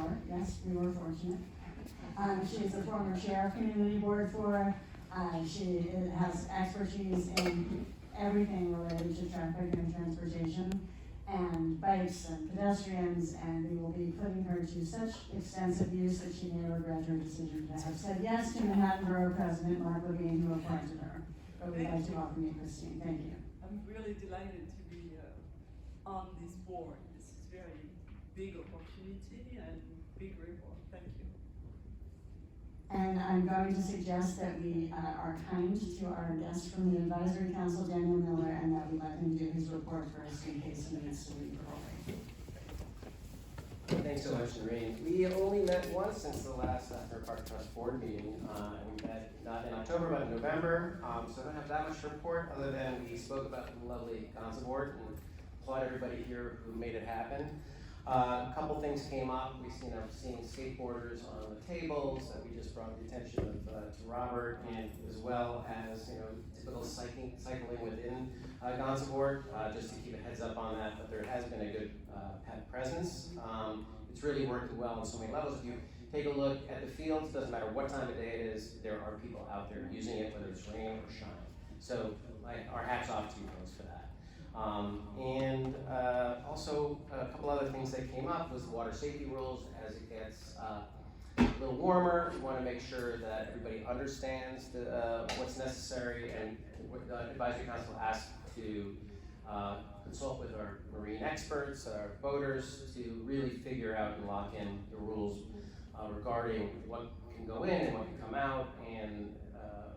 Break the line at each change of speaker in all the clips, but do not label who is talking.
before. Yes, we were fortunate. She's a former chair of community board for. She has expertise in everything related to traffic and transportation and bikes and pedestrians, and we will be putting her to such extensive use that she may regret her decision to have said yes to Manhattan Borough President Mark Levine, who appointed her. But we'd like to welcome you, Christine. Thank you.
I'm really delighted to be on this board. This is very big opportunity and big reward. Thank you.
And I'm going to suggest that we are kind to our guest from the Advisory Council, Daniel Miller, and that we let him do his report first in case he needs to leave early.
Thanks so much, Noreen. We only met once since the last Asbury Park Trust Board meeting. We met not in October, but in November. So I don't have that much to report other than we spoke about the lovely Gonza board and applaud everybody here who made it happen. A couple things came up. We've seen skateboarders on the tables that we just brought the attention of to Robert, and as well as typical cycling within Gonza board, just to keep a heads up on that. But there has been a good pet presence. It's really working well on so many levels. If you take a look at the fields, doesn't matter what time of day it is, there are people out there using it, whether it's rain or shine. So our hats off to you folks for that. Also a couple other things that came up was the water safety rules. As it gets a little warmer, we want to make sure that everybody understands what's necessary, and the Advisory Council asked to consult with our marine experts, our boaters, to really figure out and lock in the rules regarding what can go in and what can come out, and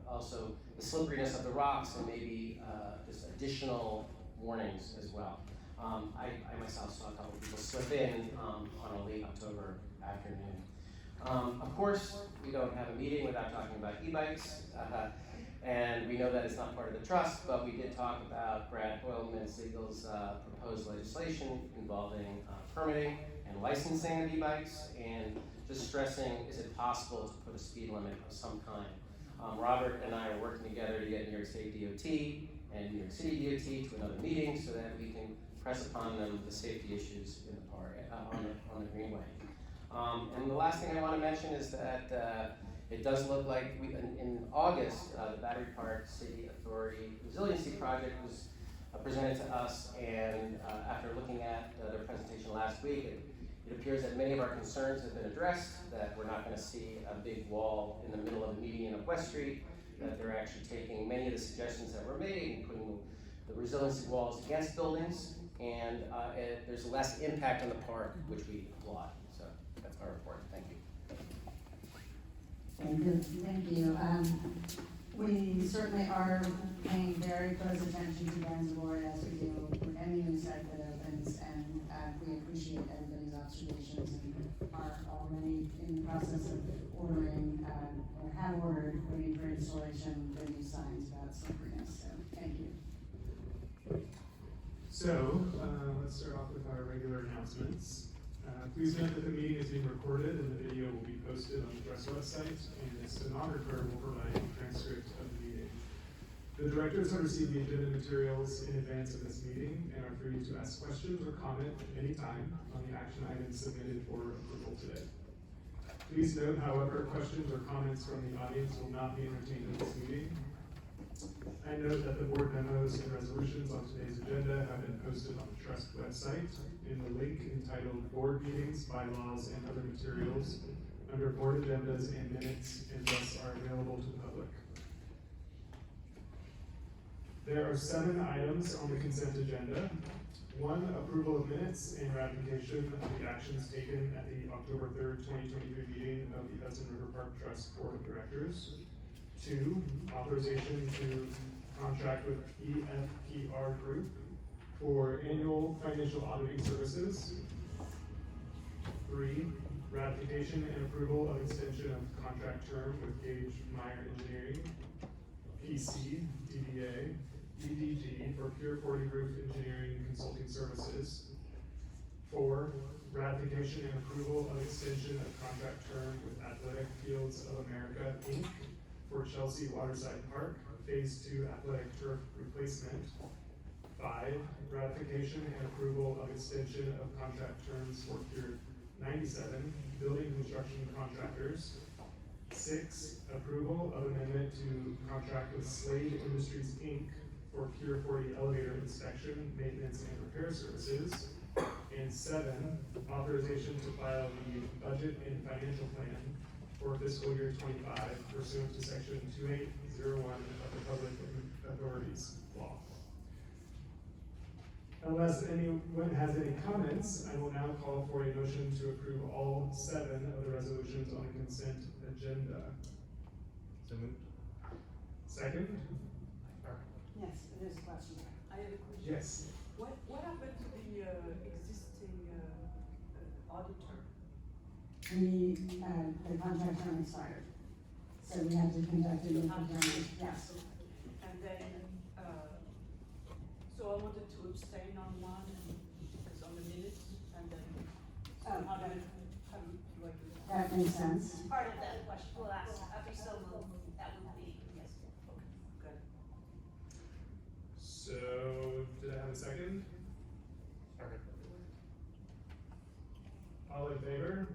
also the slipperiness of the rocks, and maybe just additional warnings as well. I myself saw a couple of people slip in on a late October afternoon. Of course, we don't have a meeting without talking about e-bikes, and we know that it's not part of the trust, but we did talk about Brad Hoylman-Siegel's proposed legislation involving permitting and licensing of e-bikes, and just stressing, is it possible to put a speed limit of some kind? Robert and I are working together to get New York State DOT and New York City DOT to another meeting so that we can press upon them the safety issues in the park, on the Greenway. And the last thing I want to mention is that it does look like in August, the Battery Park City Authority Resiliency Project was presented to us, and after looking at their presentation last week, it appears that many of our concerns have been addressed, that we're not going to see a big wall in the middle of the median of West Street, that they're actually taking many of the suggestions that were made and putting the resiliency walls against buildings, and there's less impact on the park, which we applaud. So that's my report. Thank you.
Thank you. We certainly are paying very close attention to Gonza board as we do with any new site that opens, and we appreciate everybody's observations and are already in the process of ordering or have ordered, waiting for installation, the new signs about slipperiness. So thank you.
So let's start off with our regular announcements. Please note that the meeting is being recorded and the video will be posted on the Trust website, and the stenographer will provide a transcript of the meeting. The directors have received the agenda materials in advance of this meeting and are free to ask questions or comment at any time on the action items submitted for approval today. Please note, however, questions or comments from the audience will not be entertained at this meeting. I note that the board memos and resolutions on today's agenda have been posted on the Trust website in the link entitled Board Meetings, Bylaws, and Other Materials under Board Agendas and Minutes, and thus are available to the public. There are 7 items on the consent agenda. 1, approval of minutes and ratification of the actions taken at the October 3rd, 2023 meeting of the Hudson River Park Trust Board of Directors. 2, authorization to contract with EFPR Group for annual financial auditing services. 3, ratification and approval of extension of contract term with Gage Meyer Engineering, PC, DBA, EDG for Pure 40 Roof Engineering and Consulting Services. 4, ratification and approval of extension of contract term with Athletic Fields of America, Inc. for Chelsea Waterside Park, Phase 2 Athletic Turf Replacement. 5, ratification and approval of extension of contract terms for Pure 97, building construction contractors. 6, approval of amendment to contract with Slade Industries, Inc. for Pier 40 elevator inspection, maintenance, and repair services. And 7, authorization to file the budget and financial plan for fiscal year 25 pursuant to section 2801 of the Public Authorities Law. Unless anyone has any comments, I will now call for a motion to approve all 7 of the resolutions on the consent agenda.
So moved.
Second?
Yes, it is a question.
I have a question.
Yes.
What happened to the existing auditor?
The contract term expired, so we had to conduct a new procurement, yes.
And then, so I wanted to abstain on one, and it's on the minutes, and then, so
Oh.
how do I do that?
That makes sense.
Part of that question, we'll ask, after so moved, that would be, yes.
Good.
So, did I have a second?
Second.
All in favor?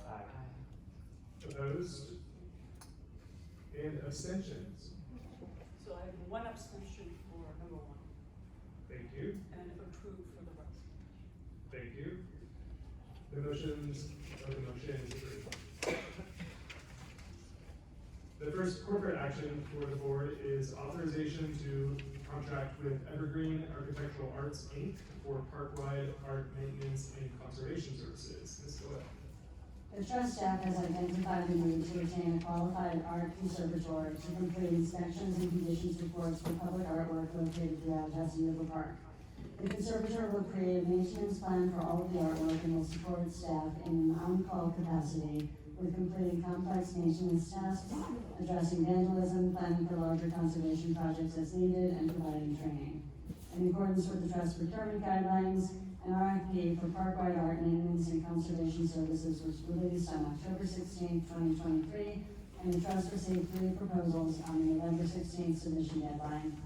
Aye.
Opposed? And abstentions?
So I have one abstention for number 1,
Thank you.
and approved for the rest.
Thank you. The motion is approved. The first corporate action for the board is authorization to contract with Evergreen Architectural Arts, Inc. for park-wide art maintenance and conservation services. Ms. Gillette.
The trust staff has identified the need to retain a qualified art conservator to complete inspections and conditions reports for public artwork located throughout Hudson River Park. The conservator will create a maintenance plan for all of the artwork and will support staff in an on-call capacity with completing complex maintenance tasks, addressing vandalism, planning for larger conservation projects as needed, and providing training. In accordance with the trust procurement guidelines, an RFP for park-wide art maintenance and conservation services was released on October 16, 2023, and the trust received 3 proposals on the November 16th submission deadline.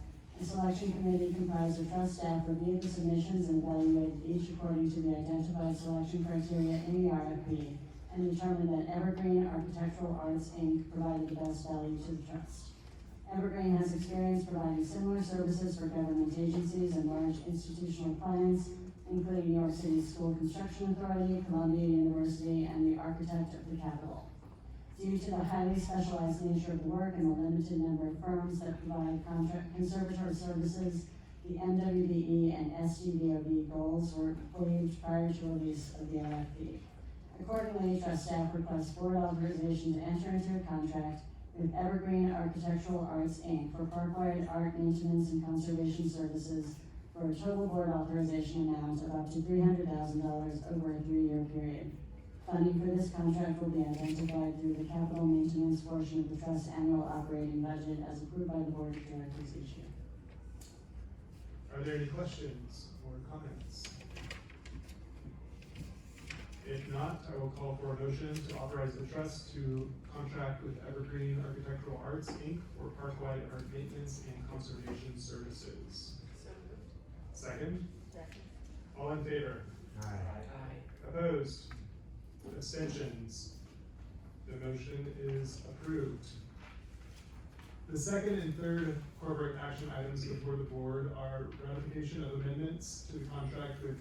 The selection committee comprised of trust staff reviewed the submissions and evaluated each according to the identified selection criteria in the RFP, and determined that Evergreen Architectural Arts, Inc. provided the best value to the trust. Evergreen has experience providing similar services for government agencies and large institutional clients, including New York City School Construction Authority, Columbia University, and the Architect of the Capitol. Due to the highly specialized nature of the work and the limited number of firms that provide contract conservatory services, the MWBE and SDVOB goals were waived prior to release of the RFP. Accordingly, trust staff requests board authorization to enter into a contract with Evergreen Architectural Arts, Inc. for park-wide art maintenance and conservation services for a total board authorization amount of up to $300,000 over a 3-year period. Funding for this contract will be identified through the capital maintenance portion of the trust annual operating budget as approved by the board of directors each year.
Are there any questions or comments? If not, I will call for a motion to authorize the trust to contract with Evergreen Architectural Arts, Inc. for park-wide art maintenance and conservation services.
So moved.
Second?
Second.
All in favor?
Aye.
Opposed? Abstentions? The motion is approved. The second and third corporate action items before the board are ratification of amendments to the contract with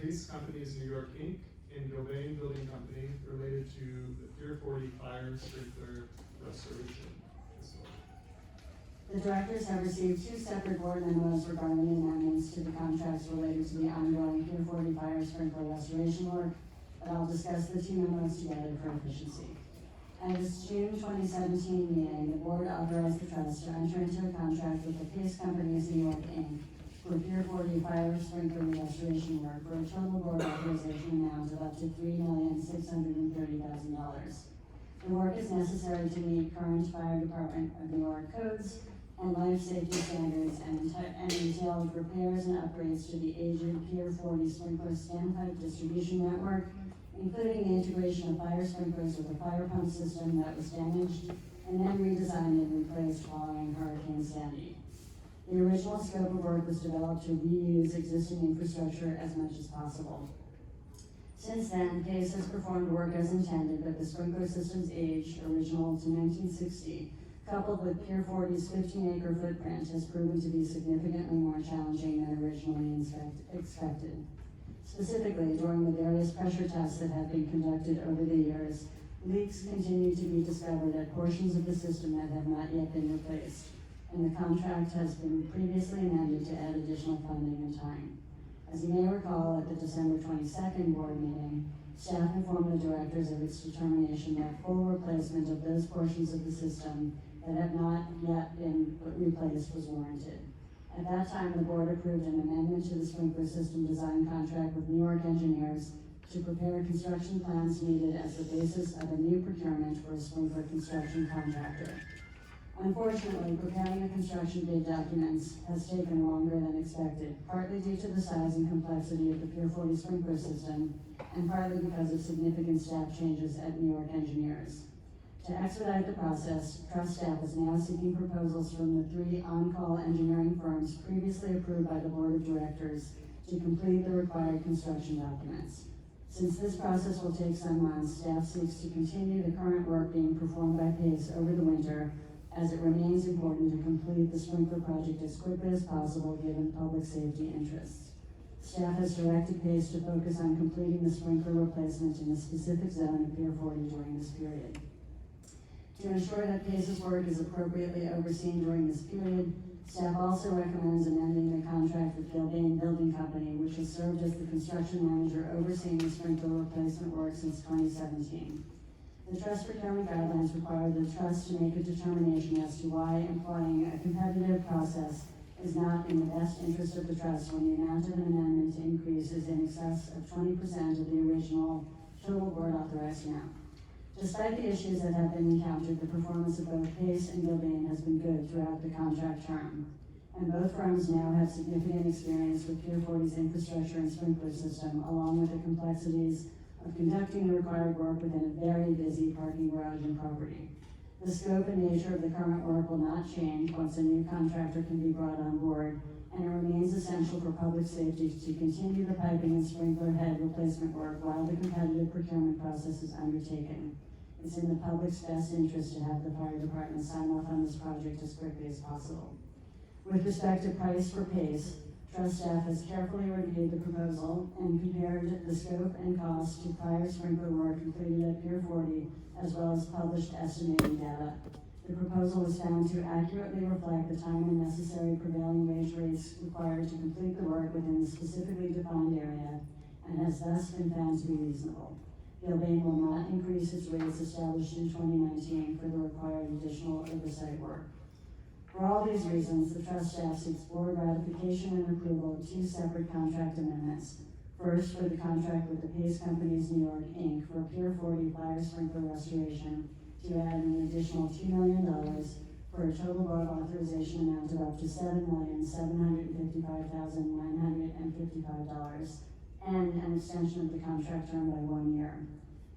Pace Companies New York, Inc. and Gilbane Building Company related to the Pier 40 fire sprinkler restoration.
The directors have received 2 separate board memos regarding the amendments to the contracts related to the ongoing Pier 40 fire sprinkler restoration work, but I'll discuss the 2 memos together for efficiency. At its June 2017 meeting, the board authorized the trust to enter into a contract with the Pace Companies New York, Inc. for Pier 40 fire sprinkler restoration work for a total board authorization amount of up to $3,630,000. The work is necessary to meet current Fire Department of New York codes and life safety standards and entailed repairs and upgrades to the aged Pier 40 sprinkler standpipe distribution network, including the integration of fire sprinklers with a fire pump system that was damaged and then redesigned and replaced following Hurricane Sandy. The original scope of work was developed to reuse existing infrastructure as much as possible. Since then, PACE has performed work as intended, but the sprinkler system's age, original to 1960, coupled with Pier 40's 15-acre footprint, has proven to be significantly more challenging than originally expected. Specifically, during the various pressure tests that have been conducted over the years, leaks continue to be discovered at portions of the system that have not yet been replaced, and the contract has been previously amended to add additional funding and time. As you may recall, at the December 22nd board meeting, staff informed the directors of its determination that full replacement of those portions of the system that have not yet been replaced was warranted. At that time, the board approved an amendment to the sprinkler system design contract with New York engineers to prepare construction plans needed as the basis of a new procurement for a sprinkler construction contractor. Unfortunately, preparing the construction bid documents has taken longer than expected, partly due to the size and complexity of the Pier 40 sprinkler system, and partly because of significant staff changes at New York engineers. To expedite the process, trust staff is now seeking proposals from the 3 on-call engineering firms previously approved by the board of directors to complete the required construction documents. Since this process will take some months, staff seeks to continue the current work being performed by PACE over the winter, as it remains important to complete the sprinkler project as quickly as possible given public safety interests. Staff has directed PACE to focus on completing the sprinkler replacement in a specific zone of Pier 40 during this period. To ensure that PACE's work is appropriately overseen during this period, staff also recommends amending the contract with Gilbane Building Company, which has served as the construction manager overseeing the sprinkler replacement work since 2017. The trust procurement guidelines require the trust to make a determination as to why employing a competitive process is not in the best interest of the trust when the amount of an amendment increase is in excess of 20% of the original total board authorized amount. Despite the issues that have been encountered, the performance of both PACE and Gilbane has been good throughout the contract term, and both firms now have significant experience with Pier 40's infrastructure and sprinkler system, along with the complexities of conducting the required work within a very busy parking garage and property. The scope and nature of the current work will not change once a new contractor can be brought on board, and it remains essential for public safety to continue the piping and sprinkler head replacement work while the competitive procurement process is undertaken. It's in the public's best interest to have the fire department sign off on this project as quickly as possible. With respect to price for PACE, trust staff has carefully reviewed the proposal and compared the scope and cost to prior sprinkler work completed at Pier 40, as well as published estimating data. The proposal was found to accurately reflect the time and necessary prevailing wage rates required to complete the work within the specifically defined area, and has thus been found to be reasonable. Gilbane will not increase its rates established in 2019 for the required additional oversight work. For all these reasons, the trust staff seeks board ratification and approval of 2 separate contract amendments. First, for the contract with the PACE Companies New York, Inc. for Pier 40 fire sprinkler restoration to add an additional $2 million for a total board authorization amount of up to $7,755,955 and an extension of the contract term by 1 year.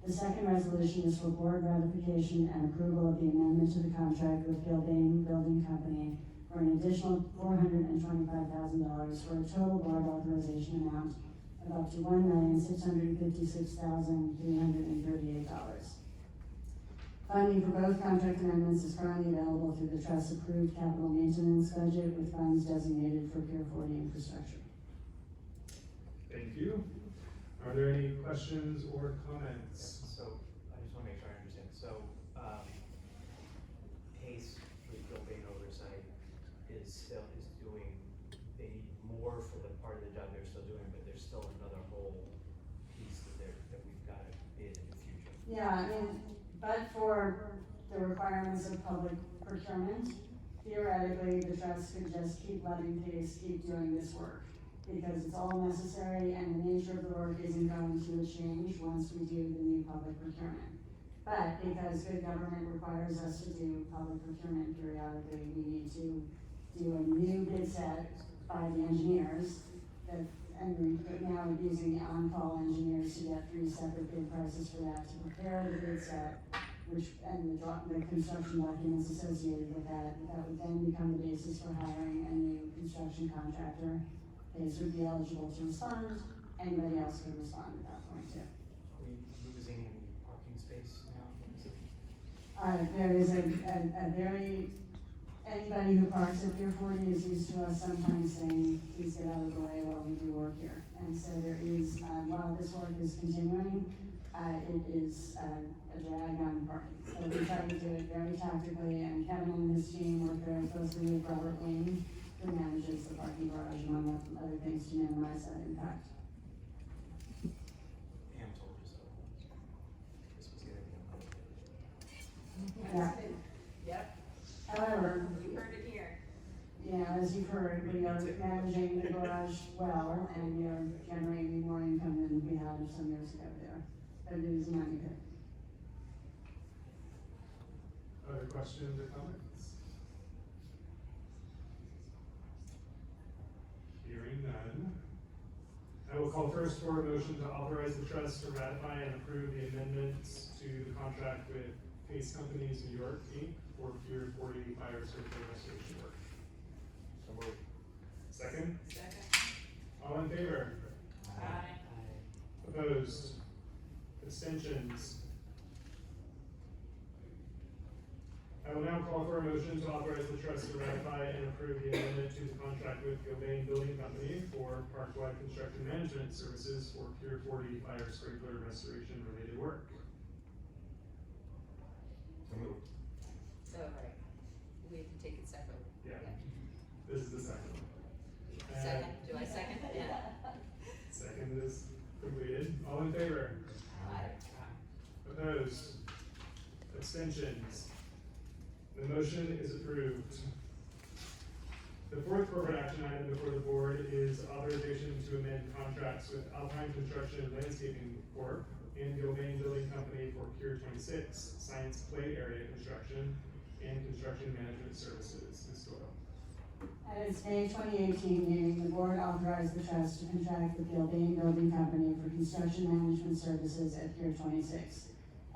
The second resolution is for board ratification and approval of the amendment to the contract with Gilbane Building Company for an additional $425,000 for a total board authorization amount of up to $1,656,338. Funding for both contract amendments is currently available through the trust's approved capital maintenance budget with funds designated for Pier 40 infrastructure.
Thank you. Are there any questions or comments?
So, I just wanna make sure I understand, so, PACE with Gilbane oversight is doing, they need more for the part of the job they're still doing, but there's still another whole piece that we've gotta bid in the future.
Yeah, I mean, but for the requirements of public procurement, theoretically, the trust could just keep letting PACE keep doing this work, because it's all necessary and the nature of the work isn't going to change once we do the new public procurement. But because good government requires us to do public procurement periodically, we need to do a new bid set by the engineers and now we're using the on-call engineers to get 3 separate bid prices for that to prepare the bid set, and the construction documents associated with that. That would then become the basis for hiring a new construction contractor. PACE would be eligible to respond, anybody else could respond at that point too. There is a very, anybody who parks at Pier 40 is used to us sometimes saying, please get out of the way while we do work here. And so there is, while this work is continuing, it is a drag on parking. So we try to do it very tactically, and Kevin and his team work very closely with Robert Lane, who manages the parking garage, among other things, to minimize that impact.
Pam told you so. This was gonna be a
Yeah.
Yep,
However,
you heard it here.
yeah, as you've heard, we are managing the garage well, and we are generating more income than we had some years ago there. But it is a money pit.
Other questions or comments? Hearing none. I will call first for a motion to authorize the trust to ratify and approve the amendments to the contract with Pace Companies New York, Inc. for Pier 40 fire circuit restoration work.
So moved.
Second?
Second.
All in favor?
Aye.
Opposed? Abstentions? I will now call for a motion to authorize the trust to ratify and approve the amendment to the contract with Gilbane Building Company for park-wide construction management services for Pier 40 fire sprinkler restoration related work.
So moved.
So, right, we have to take it separately.
Yeah, this is the second one.
Second, do I second? Yeah.
Second is completed. All in favor?
Aye.
Opposed? Abstentions? The motion is approved. The fourth corporate action item before the board is authorization to amend contracts with Alpine Construction Landscaping Corp. and Gilbane Building Company for Pier 26 Science Play Area construction and construction management services. Ms. Doyle.
At its May 2018 meeting, the board authorized the trust to contract with Gilbane Building Company for construction management services at Pier 26.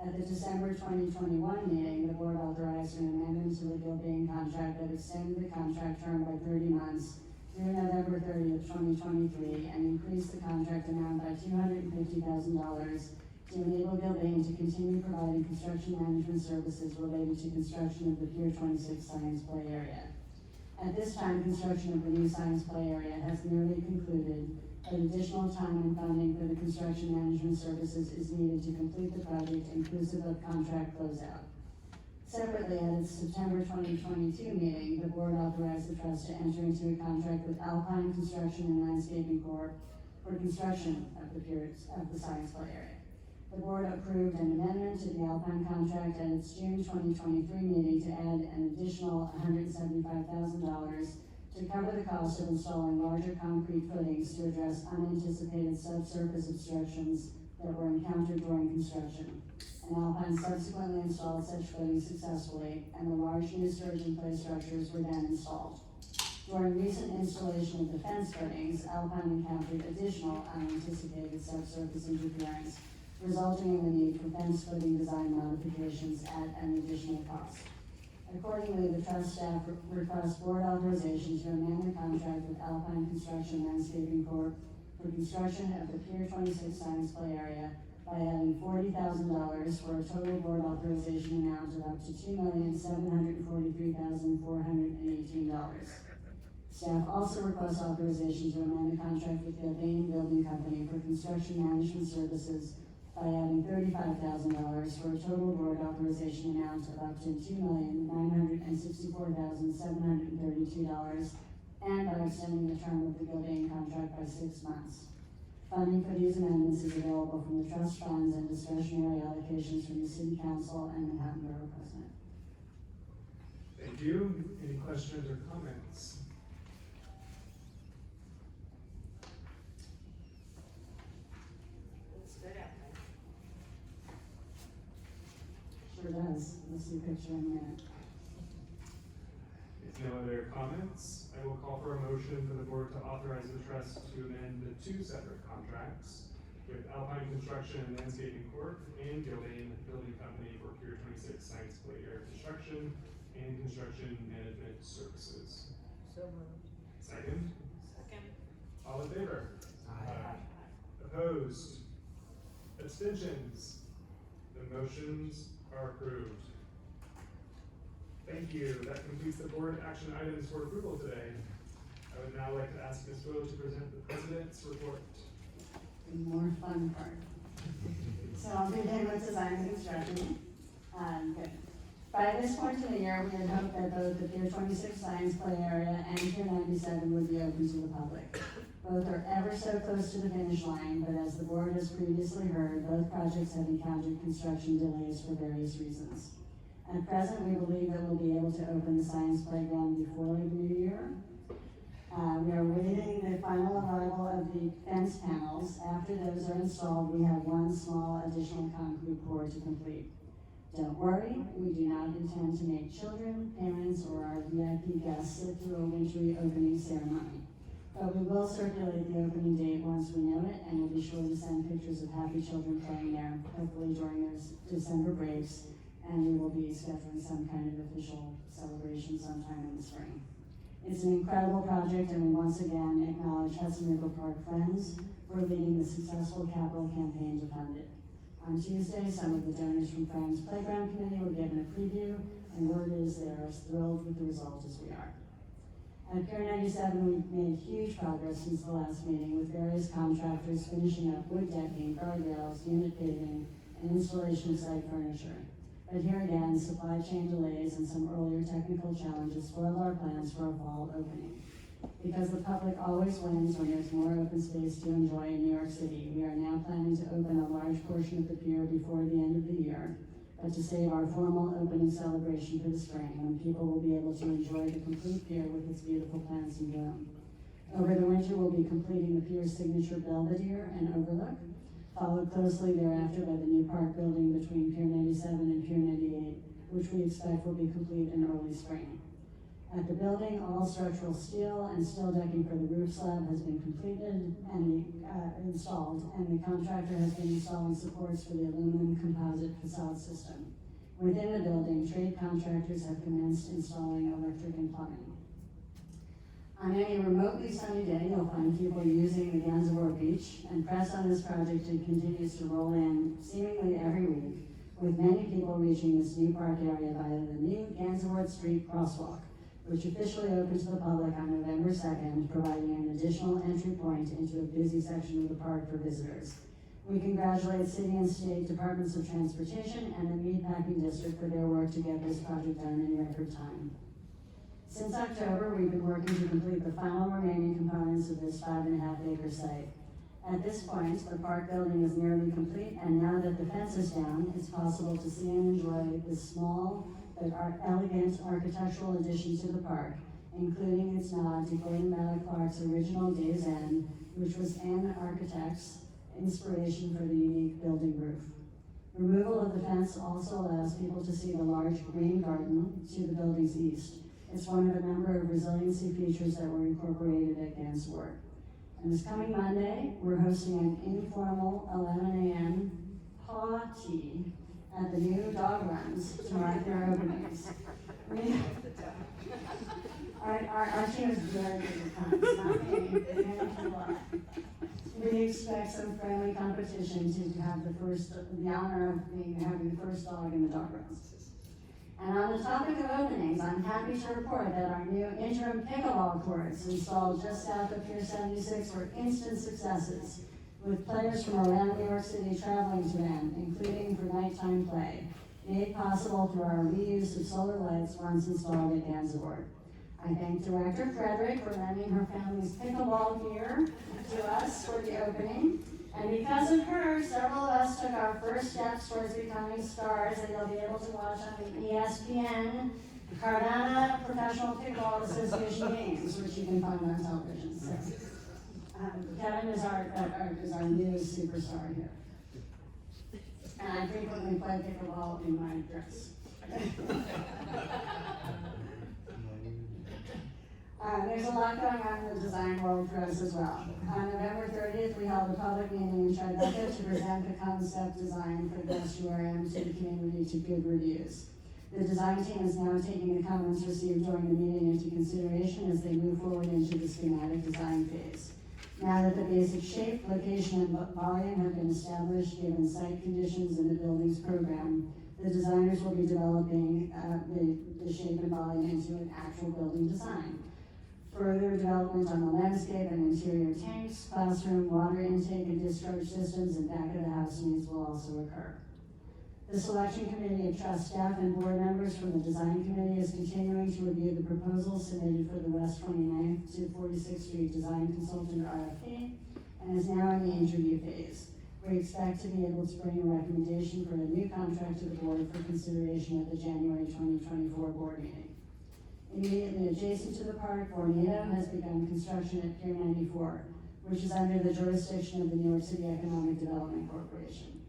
At the December 2021 meeting, the board authorized an amendment to the Gilbane contract that extended the contract term by 30 months through November 30th, 2023, and increased the contract amount by $250,000 to enable Gilbane to continue providing construction management services related to construction of the Pier 26 Science Play Area. At this time, construction of the new Science Play Area has nearly concluded, but additional time and funding for the construction management services is needed to complete the project inclusive of contract closeout. Separately, at its September 2022 meeting, the board authorized the trust to enter into a contract with Alpine Construction and Landscaping Corp. For construction of the Science Play Area. The board approved an amendment to the Alpine contract at its June 2023 meeting to add an additional $175,000 to cover the cost of installing larger concrete footings to address unanticipated subsurface obstructions that were encountered during construction. And Alpine subsequently installed such footings successfully, and the large new sturgeon play structures were then installed. During recent installation of the fence footings, Alpine encountered additional unanticipated subsurface interference, resulting in the need for fence footing design modifications at an additional cost. Accordingly, the trust staff requests board authorization to amend the contract with Alpine Construction Landscaping Corp. For construction of the Pier 26 Science Play Area by adding $40,000 for a total board authorization amount of up to $2,743,418. Staff also requests authorization to amend the contract with Gilbane Building Company for construction management services by adding $35,000 for a total board authorization amount of up to $2,964,732, and by extending the term of the Gilbane contract by 6 months. Funding for these amendments is available from the trust funds and discretionary allocations from the City Council and Manhattan Borough President.
Thank you. Any questions or comments?
Looks good out there.
Sure does. Let's see a picture in a minute.
If no other comments, I will call for a motion for the board to authorize the trust to amend the two separate contracts with Alpine Construction and Landscaping Corp. and Gilbane Building Company for Pier 26 Science Play Area construction and construction management services.
So moved.
Second,
Second.
all in favor?
Aye.
Opposed? Abstentions? The motions are approved. Thank you. That completes the board action items for approval today. I would now like to ask Ms. Doyle to present the president's report.
The more fun part. So I'll begin with design and construction. Good. By this point in the year, we had hoped that both the Pier 26 Science Play Area and Pier 97 would be open to the public. Both are ever so close to the finish line, but as the board has previously heard, both projects have encountered construction delays for various reasons. At present, we believe that we'll be able to open the science playground before the new year. We are waiting the final arrival of the fence panels. After those are installed, we have one small additional concrete pour to complete. Don't worry, we do not intend to make children, parents, or our VIP guests sit through a wintry opening ceremony. But we will circulate the opening date once we know it, and we'll be sure to send pictures of happy children playing there, hopefully during those December breaks, and we will be scheduling some kind of official celebration sometime in the spring. It's an incredible project, and we once again acknowledge Hudson River Park Friends for leading the successful capital campaign to fund it. On Tuesday, some of the donors from Friends Playground Committee were given a preview, and word is they are as thrilled with the result as we are. At Pier 97, we've made huge progress since the last meeting, with various contractors finishing up wood decking, guardrails, unit paving, and installation of site furniture. But here again, supply chain delays and some earlier technical challenges spoiled our plans for a fall opening. Because the public always wins when there's more open space to enjoy in New York City, we are now planning to open a large portion of the pier before the end of the year, but to save our formal opening celebration for the spring, when people will be able to enjoy the complete pier with its beautiful plants in bloom. Over the winter, we'll be completing the pier's signature belvedere and overlook, followed closely thereafter by the new park building between Pier 97 and Pier 98, which we expect will be complete in early spring. At the building, all structural steel and steel decking for the roof slab has been completed and installed, and the contractor has been installing supports for the aluminum composite facade system. Within the building, trade contractors have commenced installing electric and plumbing. On any remotely sunny day, you'll find people using the Gansevoort Beach, and press on this project continues to roll in seemingly every week, with many people reaching this new park area via the new Gansevoort Street crosswalk, which officially opened to the public on November 2nd, providing an additional entry point into a busy section of the park for visitors. We congratulate City and State Departments of Transportation and the Meatpacking District for their work to get this project done in record time. Since October, we've been working to complete the final remaining components of this 5.5-acre site. At this point, the park building is nearly complete, and now that the fence is down, it's possible to see and enjoy this small but elegant architectural addition to the park, including its nod to Gordon Maddox Clark's original Days End, which was an architect's inspiration for the unique building roof. Removal of the fence also allows people to see the large green garden to the building's east. It's one of a number of resiliency features that were incorporated at Gansevoort. And this coming Monday, we're hosting an informal 11 a.m. paw tea at the new dog runs to mark their openings. Our team is very good at times, not me. We expect some friendly competition to have the honor of having the first dog in the dog runs. And on the topic of openings, I'm happy to report that our new interim pickleball courts installed just south of Pier 76 were instant successes, with players from around New York City traveling to them, including for nighttime play, made possible through our reuse of solar lights once installed at Gansevoort. I thank Director Frederick for lending her family's pickleball gear to us for the opening. And because of her, several of us took our first steps towards becoming stars that you'll be able to watch on the ESPN Cardano Professional Pickleball Association games, which you can find on television. So, Kevin is our new superstar here. And I frequently play pickleball in my dress. There's a lot going on in the design world for us as well. On November 30th, we held a public meeting in Tribeca to present the concept design for the estuarium to the community to good reviews. The design team is now taking the comments received during the meeting into consideration as they move forward into the schematic design phase. Now that the basic shape, location, and volume have been established given site conditions in the building's program, The designers will be developing the shape and volume into an actual building design. Further development on the landscape and interior tanks, classroom, water intake and discharge systems, and back of the house needs will also occur. The selection committee of trust staff and board members from the design committee is continuing to review the proposals submitted for the West 29th to 46th Street Design Consultant RFP and is now in the interview phase. We expect to be able to bring a recommendation for a new contract to the board for consideration at the January 2024 board meeting. Immediately adjacent to the park, Vornado has begun construction at Pier 94, which is under the jurisdiction of the New York City Economic Development Corporation.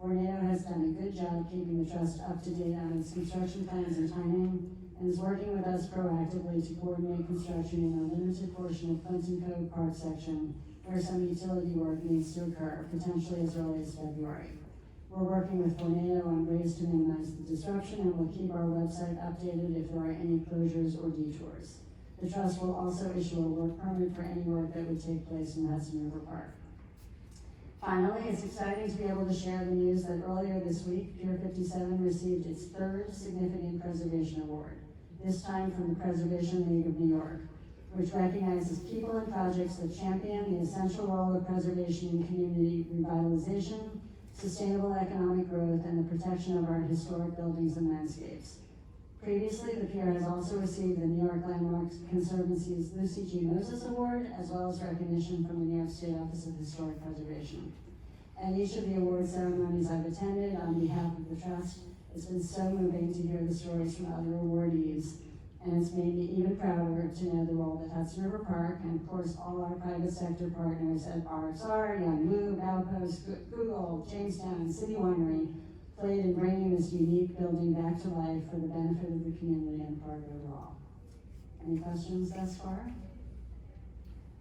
Vornado has done a good job keeping the trust up to date on its construction plans and timing, and is working with us proactively to coordinate construction in a limited portion of Clinton Cove Park section where some utility work needs to occur, potentially as early as February. We're working with Vornado on ways to minimize the disruption, and will keep our website updated if there are any closures or detours. The trust will also issue a work permit for any work that would take place in Hudson River Park. Finally, it's exciting to be able to share the news that earlier this week, Pier 57 received its third significant preservation award, this time from the Preservation League of New York, which recognizes people and projects that champion the essential role of preservation in community revitalization, sustainable economic growth, and the protection of our historic buildings and landscapes. Previously, the pier has also received the New York Landmark Conservancy's Lucy G. Moses Award, as well as recognition from the New York State Office of Historic Preservation. At each of the award ceremonies I've attended on behalf of the trust, it's been so moving to hear the stories from other awardees, and it's made me even prouder to know the role that Hudson River Park, and of course all our private sector partners at RXR, Young Woo, Baupost, Google, Jamestown, and City Winery played in bringing this unique building back to life for the benefit of the community and park overall. Any questions thus far?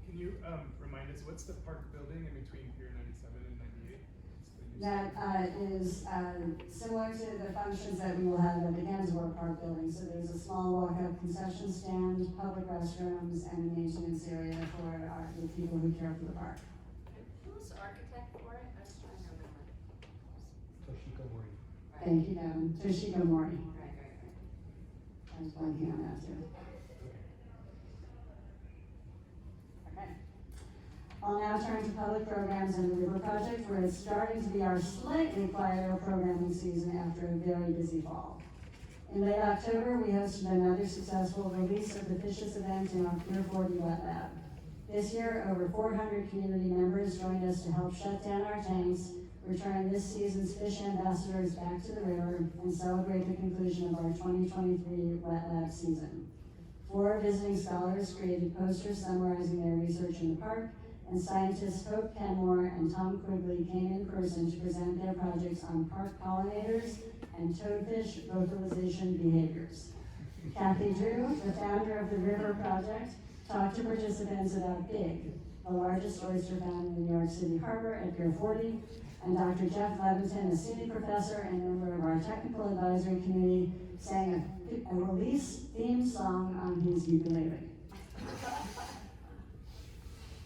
Can you remind us, what's the park building in between Pier 97 and 98?
That is similar to the functions that we will have at the Gansworth Park building. So there's a small walk-up concession stand, public restrooms, and a maintenance area for the people who care for the park.
Who was the architect for it? I was trying to remember.
Toshiko Mori.
Thank you, Devin. Toshiko Mori.
Right.
I was blanking on that too. Okay. I'll now turn to public programs and the River Project, where it's starting to be our slightly quieter programming season after a very busy fall. In late October, we hosted another successful release of the Fishes event in our Pier 40 wet lab. This year, over 400 community members joined us to help shut down our tanks, return this season's fish ambassadors back to the river, and celebrate the conclusion of our 2023 wet lab season. 4 visiting scholars created posters summarizing their research in the park, and scientists Hope Kenmore and Tom Quigley came in person to present their projects on park pollinators and toadfish vocalization behaviors. Kathy Drew, the founder of the River Project, talked to participants about Big, the largest oyster found in the New York City Harbor at Pier 40, and Dr. Jeff Levinson, a senior professor and member of our technical advisory committee, sang a release theme song on his ukulele.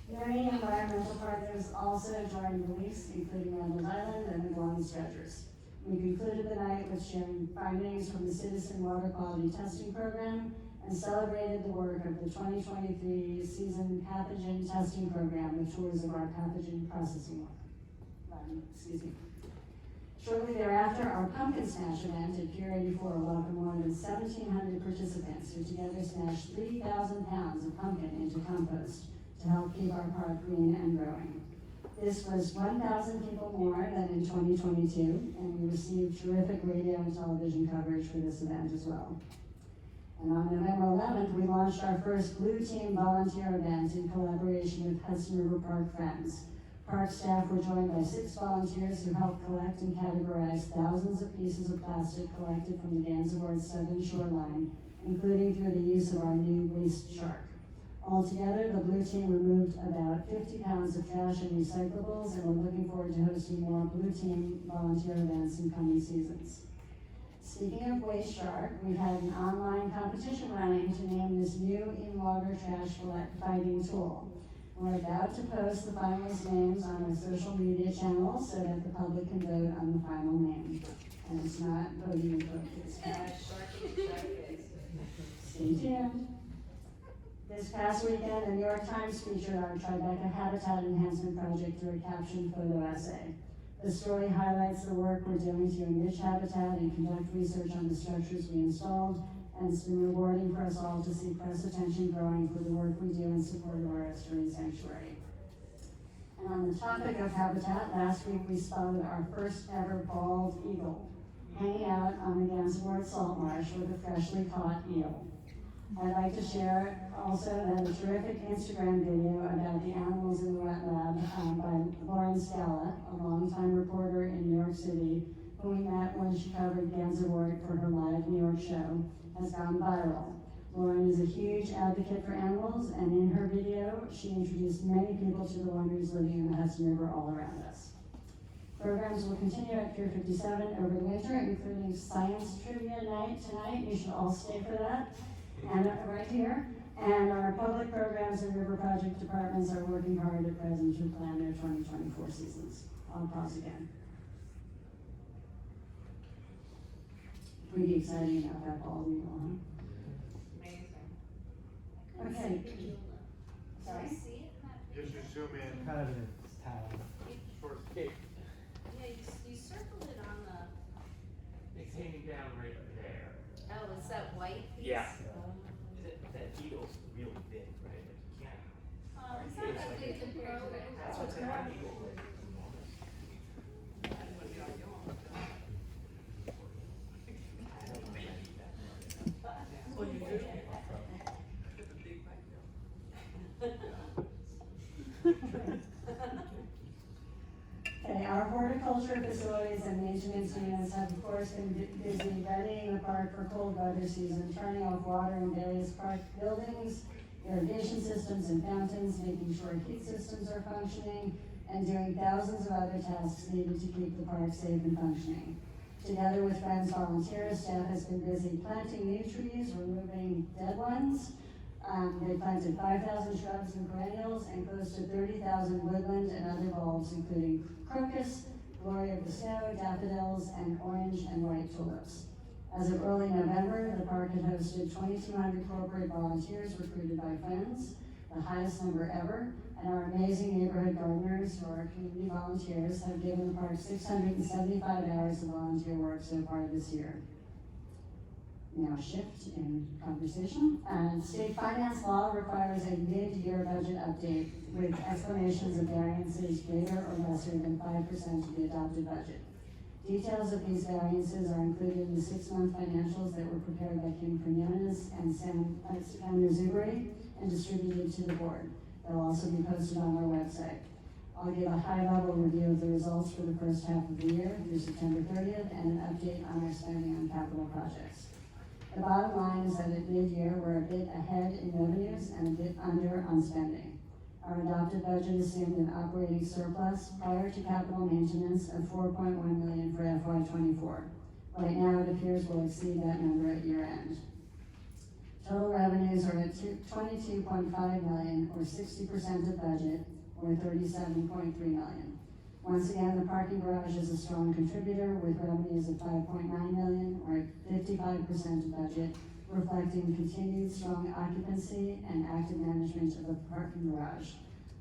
Many environmental partners also joined release, including Randall Island and the Glens Dredgers. We concluded the night with sharing findings from the Citizen Water Quality Testing Program and celebrated the work of the 2023 season pathogen testing program with tours of our pathogen processing Shortly thereafter, our pumpkin smash event at Pier 84 welcomed more than 1,700 participants who together smashed 3,000 pounds of pumpkin into compost to help keep our park green and growing. This was 1,000 people more than in 2022, and we received terrific radio and television coverage for this event as well. And on November 11th, we launched our first Blue Team volunteer event in collaboration with Hudson River Park Friends. Park staff were joined by 6 volunteers who helped collect and categorize thousands of pieces of plastic collected from the Gansevoort southern shoreline, including through the use of our new waste shark. Altogether, the Blue Team removed about 50 pounds of trash and recyclables, and we're looking forward to hosting more Blue Team volunteer events in coming seasons. Speaking of Waste Shark, we had an online competition running to name this new in-water trash fighting tool. We're about to post the finalists' names on our social media channels so that the public can vote on the final name. And just not voting in focus. Stay tuned. This past weekend, the New York Times featured our Tribeca Habitat Enhancement Project through a captioned photo essay. The story highlights the work we're doing to enrich habitat and conduct research on the structures we installed, and it's been rewarding for us all to see press attention growing for the work we do in support of our estuary sanctuary. And on the topic of habitat, last week we spotted our first ever bald eagle hanging out on the Gansevoort Salt Marsh with a freshly caught eel. I'd like to share also that a terrific Instagram video about the animals in the wet lab by Lauren Scala, a longtime reporter in New York City, who we met when she covered Gansevoort for her live New York show, has gone viral. Lauren is a huge advocate for animals, and in her video, she introduced many people to the wonders living in the Hudson River all around us. Programs will continue at Pier 57 over the winter, including science trivia night tonight. You should all stay for that. And right here. And our public programs and river project departments are working hard at present to plan their 2024 seasons. I'll pause again. Pretty exciting about that bald eagle, huh? Okay. Sorry?
See it in that
Just
picture?
zoom in.
Kind of in its town.
Short.
Yeah, you circled it on the,
It's hanging down right there.
oh, it's that white piece?
Yeah.
Oh.
That eagle's really big, right? Like, you can't.
It's not that big compared to that.
That's what's in that eagle.
Oh, you do? You have a big backyard.
Okay, our horticulture facilities and maintenance units have of course been busy readying the park for cold weather season, turning off water in various park buildings, irrigation systems and fountains, making sure heat systems are functioning, and doing thousands of other tasks needed to keep the park safe and functioning. Together with Friends volunteers, staff has been busy planting new trees, removing dead ones. They planted 5,000 shrubs and perennials and close to 30,000 woodland and other bulbs, including crocus, glory of the snow, daffodils, and orange and white tulips. As of early November, the park had hosted 2,200 corporate volunteers recruited by Friends, the highest number ever, and our amazing neighborhood gardeners, who are community volunteers, have given the park 675 hours of volunteer work so far this year. Now shift in conversation. State finance law requires a mid-year budget update with explanations of variances greater or lesser than 5% of the adopted budget. Details of these variances are included in the 6-month financials that were prepared by Kim Quinones and Sam Zuberi and distributed to the board. They'll also be posted on our website. I'll give a high-level review of the results for the first half of the year through September 30th and an update on our spending on capital projects. The bottom line is that at mid-year, we're a bit ahead in revenues and a bit under on spending. Our adopted budget assumed an operating surplus prior to capital maintenance of $4.1 million for FY24. Right now, it appears we'll exceed that number at year end. Total revenues are at $22.5 million, or 60% of budget, or $37.3 million. Once again, the parking garage is a strong contributor with revenues of $5.9 million, or 55% of budget, reflecting continued strong occupancy and active management of the parking garage.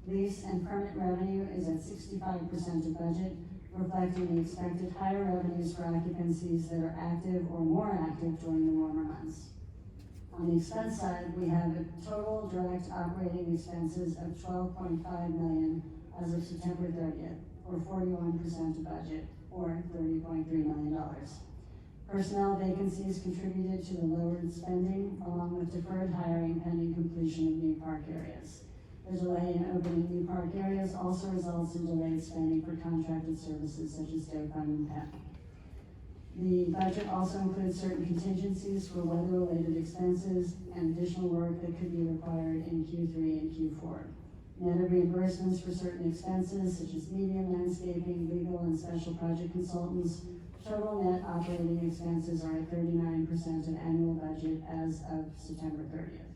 Lease and permit revenue is at 65% of budget, reflecting the expected higher revenues for occupancies that are active or more active during the warmer months. On the expense side, we have a total direct operating expenses of $12.5 million as of September 30th, or 41% of budget, or $30.3 million. Personnel vacancies contributed to the lowered spending, along with deferred hiring pending completion of new park areas. The delay in opening new park areas also results in delayed spending for contracted services such as DOCON and PEP. The budget also includes certain contingencies for weather-related expenses and additional work that could be required in Q3 and Q4. Net of reimbursements for certain expenses such as median landscaping, legal, and special project consultants, total net operating expenses are at 39% of annual budget as of September 30th.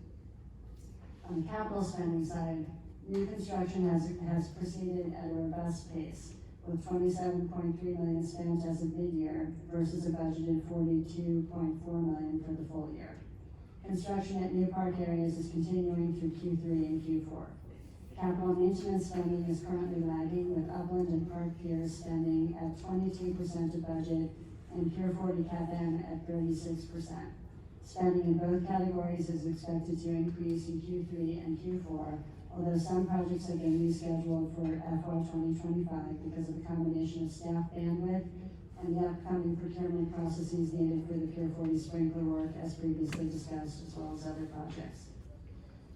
On the capital spending side, new construction has proceeded at a robust pace. with $27.3 million spent as of mid-year versus a budgeted $42.4 million for the full year. Construction at new park areas is continuing through Q3 and Q4. Capital maintenance spending is currently lagging, with Upland and Park Piers spending at 22% of budget and Pier 40 CAPM at 36%. Spending in both categories is expected to increase in Q3 and Q4, although some projects have been rescheduled for FY 2025 because of a combination of staff bandwidth and the upcoming procurement processes needed for the Pier 40 sprinkler work as previously discussed, as well as other projects.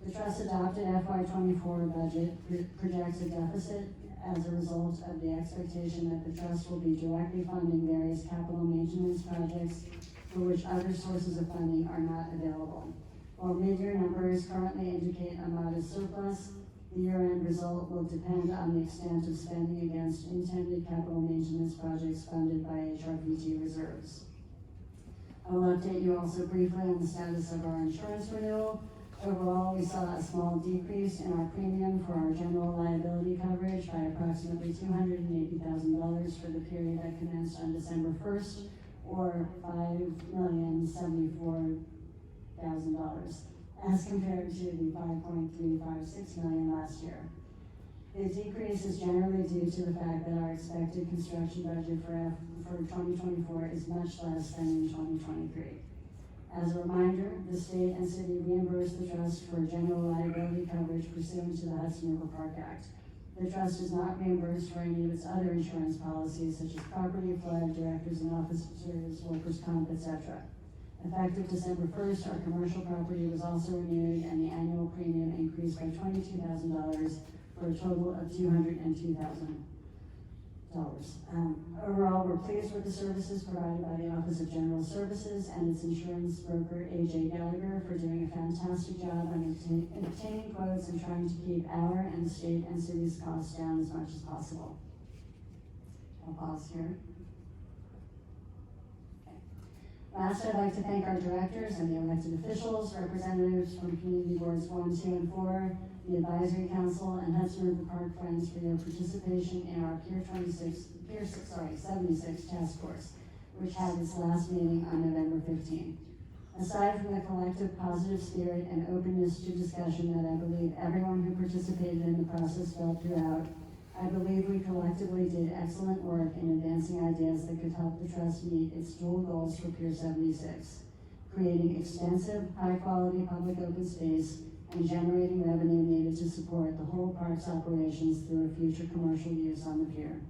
The Trust adopted FY 24 budget projects a deficit as a result of the expectation that the Trust will be directly funding various capital maintenance projects for which other sources of funding are not available. While mid-year numbers currently indicate a modest surplus, the year-end result will depend on the extent of spending against intended capital maintenance projects funded by HRPT reserves. I will update you also briefly on the status of our insurance renewal. Overall, we saw a small decrease in our premium for our general liability coverage by approximately $280,000 for the period that commenced on December 1st, or $5,074,000, as compared to the $5.356 million last year. The decrease is generally due to the fact that our expected construction budget for 2024 is much less than in 2023. As a reminder, the state and city reimburse the Trust for general liability coverage pursuant to the Hudson River Park Act. The Trust is not reimbursed for any of its other insurance policies, such as property, flood, directors and officers, workers' comp, etc. Effective December 1st, our commercial property was also renewed and the annual premium increased by $22,000 for a total of $202,000. Overall, we're pleased with the services provided by the Office of General Services and its insurance broker, A.J. Gallagher, for doing a fantastic job on obtaining quotes and trying to keep our and the state and city's costs down as much as possible. I'll pause here. Okay. Last, I'd like to thank our directors and the elected officials, representatives from Community Boards 1, 2, and 4, the Advisory Council, and Hudson River Park Friends for their participation in our Pier 76 Task Force, which had its last meeting on November 15. Aside from the collective positive spirit and openness to discussion that I believe everyone who participated in the process felt throughout, I believe we collectively did excellent work in advancing ideas that could help the Trust meet its dual goals for Pier 76, creating extensive, high-quality public open space and generating revenue needed to support the whole park's operations through a future commercial use on the pier.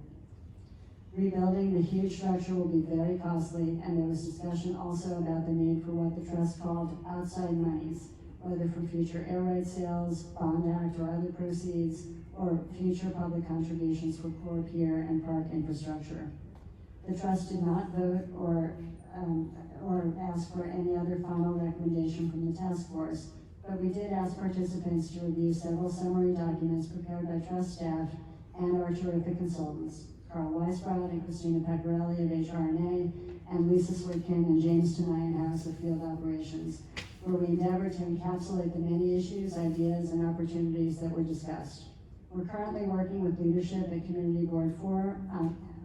Rebuilding the huge structure will be very costly, and there was discussion also about the need for what the Trust called outside monies, whether from future air rights sales, bond act, or other proceeds, or future public contributions for core pier and park infrastructure. The Trust did not vote or ask for any other final recommendation from the task force, but we did ask participants to review several summary documents prepared by Trust staff and our terrific consultants, Carl Weisbrod and Christina Pecorelli of HRNA, and Lisa Switkin and James Tenianhouse of Field Operations, where we endeavored to encapsulate the many issues, ideas, and opportunities that were discussed. We're currently working with leadership at Community Board 4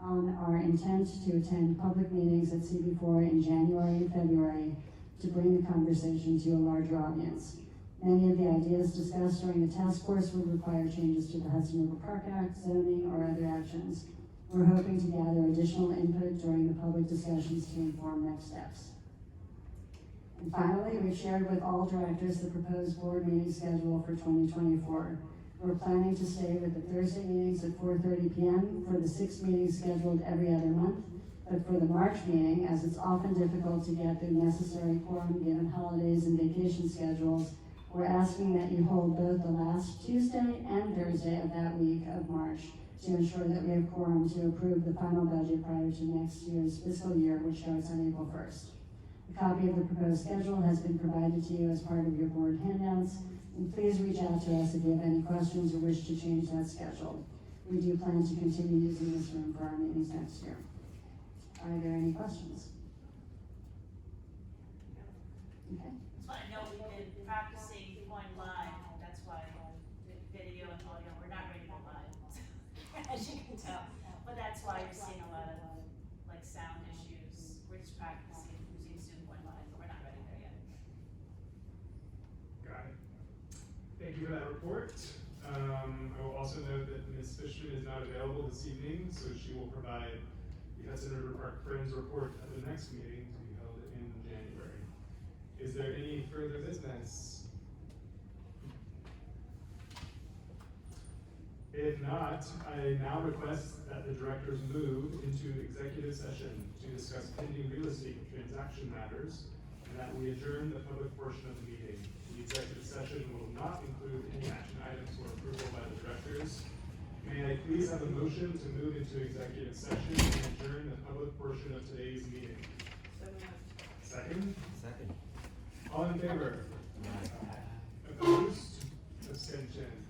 on our intent to attend public meetings at CB4 in January and February to bring the conversation to a larger audience. Many of the ideas discussed during the task force would require changes to the Hudson River Park Act, zoning, or other actions. We're hoping to gather additional input during the public discussions to inform next steps. And finally, we've shared with all directors the proposed board meeting schedule for 2024. We're planning to stay with the Thursday meetings at 4:30 p.m. for the 6 meetings scheduled every other month. But for the March meeting, as it's often difficult to get the necessary quorum given holidays and vacation schedules, we're asking that you hold both the last Tuesday and Thursday of that week of March to ensure that we have quorum to approve the final budget prior to next year's fiscal year, which starts on April 1st. A copy of the proposed schedule has been provided to you as part of your board handouts, and please reach out to us if you have any questions or wish to change that schedule. We do plan to continue using this room for our meetings next year. Are there any questions? Okay.
Just want to know, we've been practicing going live, that's why video and audio, we're not ready to go live, as you can tell. But that
for that report. I will also note that Ms. Fishman is not available this evening, so she will provide the Hudson River Park Friends report at the next meeting to be held in January. Is there any further business? If not, I now request that the directors move into executive session to discuss pending real estate transaction matters, and that we adjourn the public portion of the meeting. The executive session will not include any action items for approval by the directors. May I please have a motion to move into executive session and adjourn the public portion of today's meeting? Second?
Second.
All in favor? Opposed? Abstention?